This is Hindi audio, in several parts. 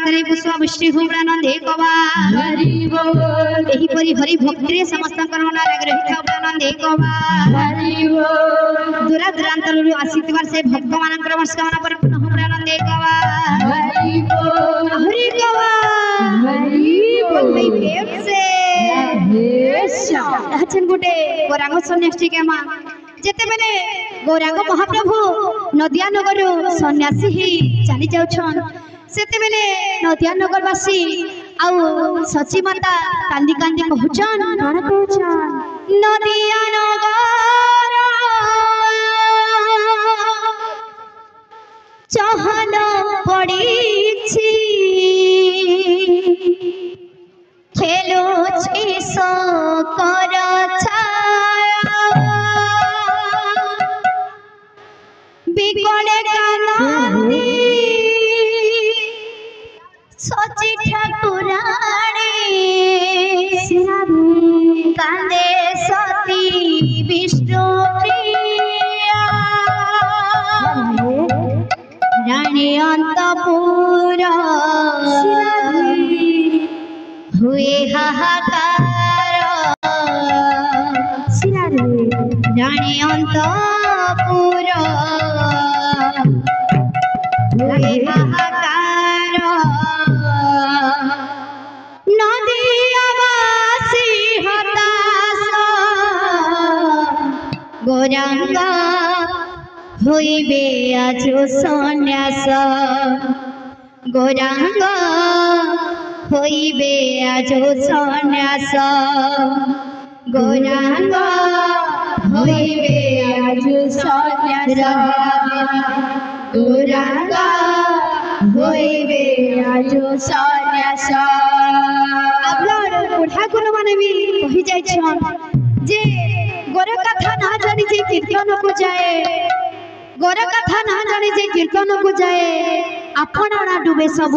मतरे पुष्प वृष्टि हुमरा नंदे कवा हरि बोल एही परि हरि भक्ति रे समस्त करमना लाग रही था नंदे कवा हरि बोल दूरा दूरांतरु आसीतबार से भक्त मानकर नमस्कार परिपूर्ण हुमरा नंदे कवा हरि बोल हरि कवा हरि बोल भाई प्रेम से हेशा हचन गुटे गोरांग सन्यासी के मां जेते बेले गौरांग महाप्रभु नदिया नगर सन्यासी ही चली जाउछन सेते बेले नदिया नगर वासी आउ सची माता कांदी कांदी कहउछन कोन कहउछन नदिया नगर चहल पड़ीछि खेलुछि सकर बिगड़े कांदी सची ठाकुराणी कांदे सती विष्णु प्रिया रानी अंतपुर हुए हाहाकार रानी अंतपुर हुए हाहाकार नदियावासी हताश गौरांग होइबे आज सन्यास गौरांग होइबे आज सन्यास गौरांग होइबे आज सन्यास गौरांग होइबे आज सन्यास आपलार बुढ़ा कोन माने भी कहि जाय छन जे गोर कथा ना जानी जे कीर्तन को जाए गोर कथा ना जानी जे कीर्तन को जाए आपणा डूबे सब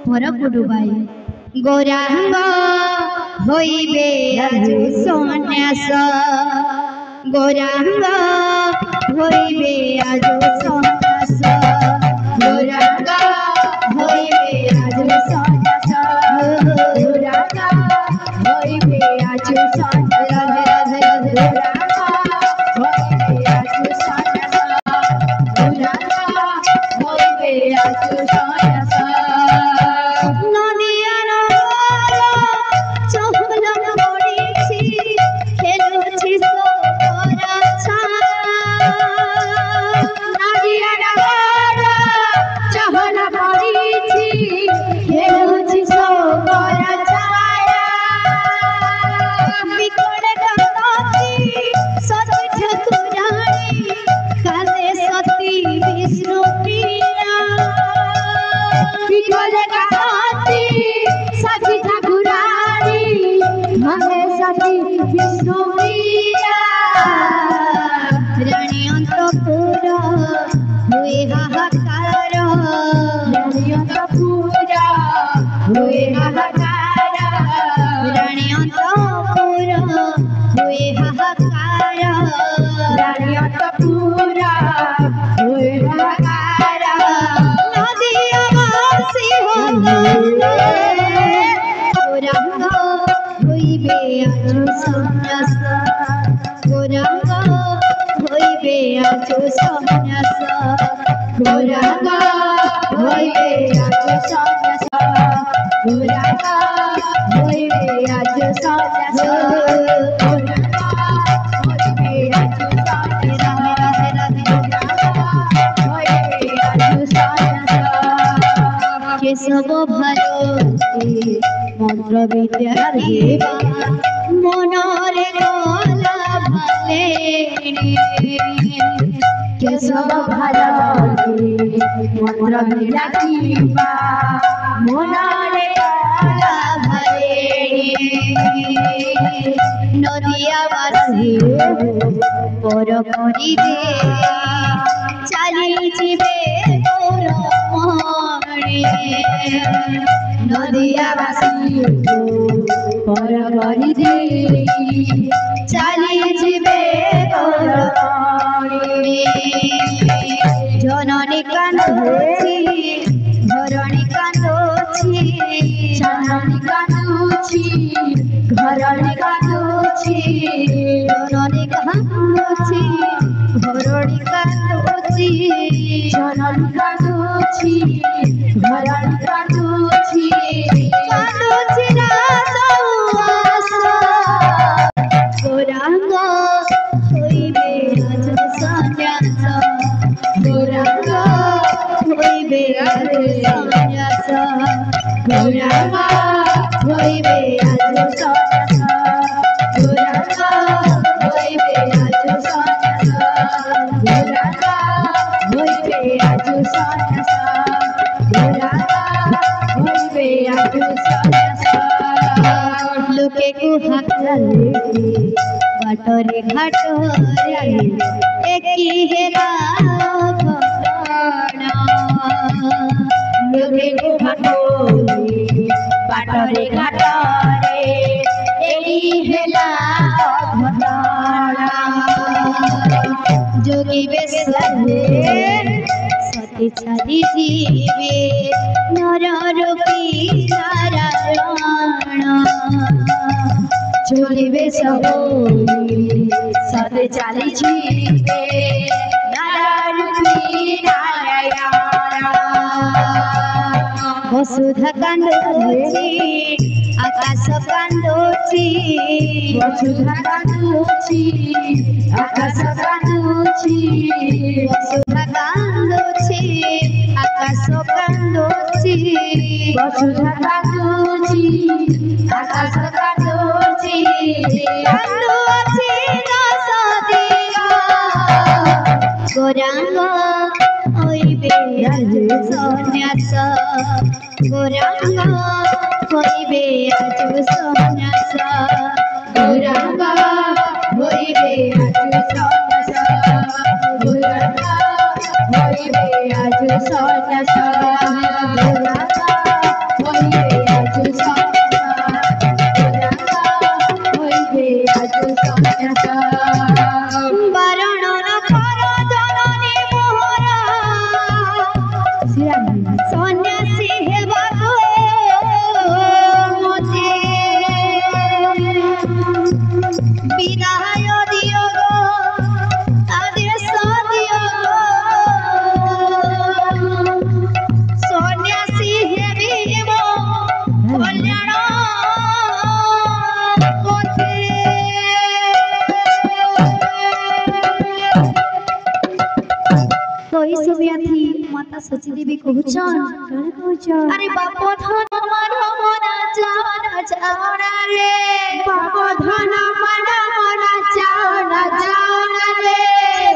पर को डुबाए गौरांग होइबे आज सन्यास गौरांग होइबे आज सन्यास गौरांग होइबे आज सन्यास गौरांग होइबे आज सन्यास गौरांग होइबे आज सन्यास गौरांग होइबे आज सन्यास नदिया नगर चहल पड़ीछि खेलुछि सकर छाया नदिया नगर चहल पड़ीछि खेलुछि सकर छाया बिगड़े कांदी सती ठाकुराणी कांदे सती विष्णु प्रिया बिगड़े कांदी सती ठाकुराणी कांदे सती विष्णु प्रिया रानी अंतपुर हुए हाहाकार रानी अंतपुर हुए हाहाकार रानी अंतपुर हुए हाहाकार रानी अंतपुर हुए हाहाकार नदियावासी गौरांग होइबे आज सन्यास गौरांग होइबे आज सन्यास गौरांग होइबे आज सन्यास गौरांग होइबे आज सन्यास गौरांग होइबे आज केशव भारती मंत्र विद्या देवा मनरे गला भाले केशव भारती मंत्र विद्या देवा मनरे गला भाले नदियावासी पर करिबे चली जीवे नदियावासी पर करिबे चली जीवे जननी कांदोछि धरणी कांदोछि জানানি কাঁদুছি ঘরণি কাঁদুছি জননী কাঁদুছি ঘরণি কাঁদুছি জননী কাঁদুছি ঘরণি কাঁদুছি কাঁদুছি রাত আশা গৌরাঙ্গ হইবে আজ সন্ন্যাস গৌরাঙ্গ হইবে আজ সন্ন্যাস গৌরাঙ্গ হইবে আজ সন্ন্যাস গৌরাঙ্গ হইবে আজ সন্ন্যাস গৌরাঙ্গ হইবে আজ সন্ন্যাস গৌরাঙ্গ হইবে আজ সন্ন্যাস লোকে কুহাকালে বাটরে ঘাটরে একই হেরা ঘটনা লোকে কুহাকালে বাটরে ঘাটরে এই হেলা ঘটনা যোগী বেশে সতী ছাড়ি জীবে নর রূপী নারায়ণ চলিবে সবই সদে চালিছি নারায়ণ বসুধা কান্দছি আকাশ কান্দছি বসুধা কাঁদুছি আকাশ কাঁদুছি বসুধা কান্দছি আকাশ কান্দছি বসুধা কাঁদুছি আকাশ কাঁদুছি কান্দছি দশ দিন গৌরাঙ্গ হইবে আজ সন্ন্যাস গৌরাঙ্গ হইবে আজ সন্ন্যাস গৌরাঙ্গ হইবে আজ সন্ন্যাস গৌরাঙ্গ হইবে আজ সন্ন্যাস গৌরাঙ্গ হইবে আজ সন্ন্যাস গৌরাঙ্গ হইবে আজ সন্ন্যাস বারণ নখর জননী মোহরা সন্ন্যাসী হেବାକୁ মতে বিদায় দিও গো আদেশ দিও গো সন্ন্যাসী হেবি মো কল্যাণ পথে কই সুমিয়াথি মাতা সচি দেবী কহুছন আরে বাপ ধন মান মনা চাওনা চাওনা রে বাপ ধন মন মন চাওনা চাওনা রে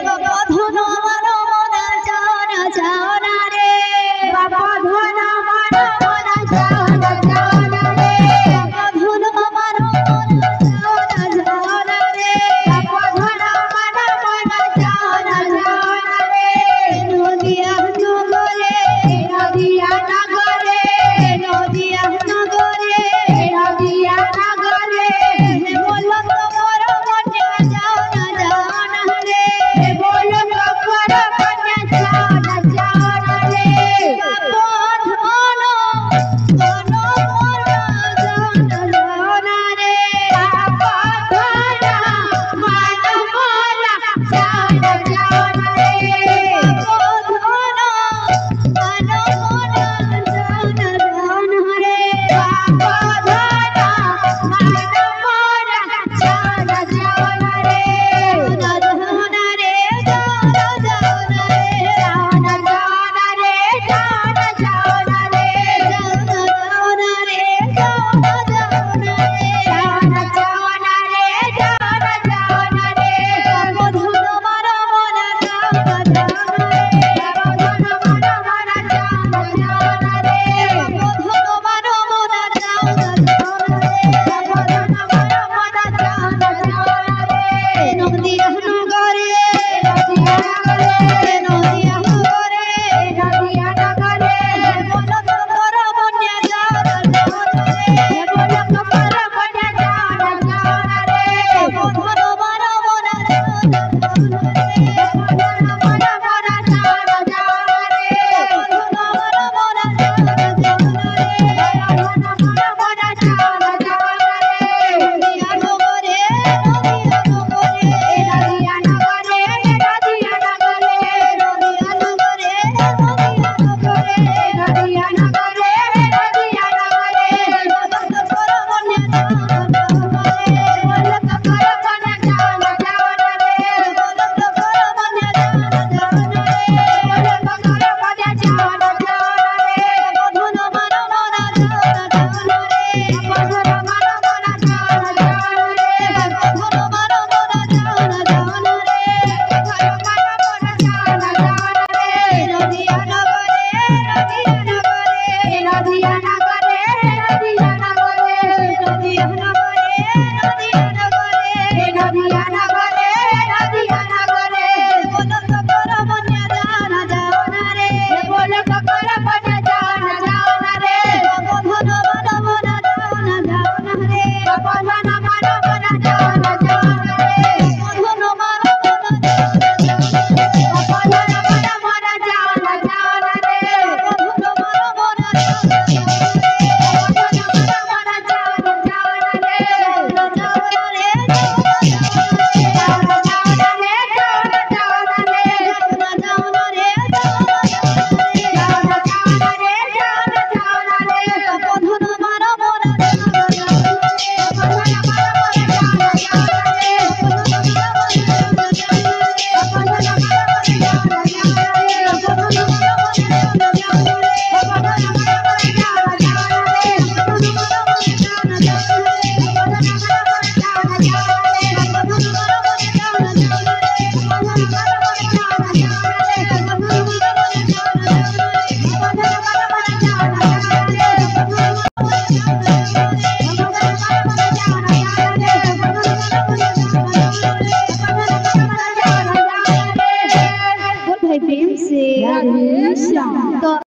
বাপ ধন মান মনা চাওনা চাওনা রে বাপ ধন মন মন চাওনা চাওনা রে বাপ ধন মান মনা চাওনা চাওনা রে বাপ ধন মন মন চাওনা চাওনা রে নদিয়া নগরে নদিয়া নগরে নদিয়া নগরে নদিয়া নগরে বল তোমার মনে যাওনা যাওনা রে বলো কপর কন্যা চাওনা চাওনা রে বাপ ধন ধন মনা যাওনা যাওনা রে বাপ ধন মন মন চাওনা চাওনা রে বাপ ধন ধন মনা যাওনা যাওনা রে বাপ ধন মন মন চাওনা চাওনা রে যাওনা রে যাওনা যাওনা রে চাওনা চাওনা রে চাওনা চাওনা রে যাওনা যাওনা রে যাওনা যাওনা রে চাওনা চাওনা রে চাওনা চাওনা রে বাপ ধন মার মনা যাওনা যাওনা রে বাপ ধন মন মন চাওনা চাওনা রে বাপ ধন মার মনা যাওনা नदिया ना करे नदिया ना करे नदिया ना करे नदिया ना करे नदिया ना करे नदिया ना करे बोलो तो करो बन्या जाना जाओ ना रे बोले ककर बन जाना जाओ ना रे बंधन बना बना जाओ ना रे बंधन मानो बना जाओ ना जाओ ना रे बंधन मारो बना जाओ ना बंधन मानो बना जाओ ना जाओ ना रे बंधन मारो बना जाओ ना बंधन मानो बना जाओ ना जाओ ना रे जाओ ना रे जाओ ना जाओ ना रे जाओ ना जाओ ना रे जाओ ना रे जाओ ना जाओ ना रे जाओ ना जाओ ना रे बंधन मारो बना जाओ ना बंधन मानो बना जाओ ना जाओ ना रे बंधन मानो बना जाओ ना जाओ ना रे बंधन मानो बना जाओ ना जाओ ना रे बंधन मानो बना जाओ ना जाओ ना रे बोल भाई प्रेम से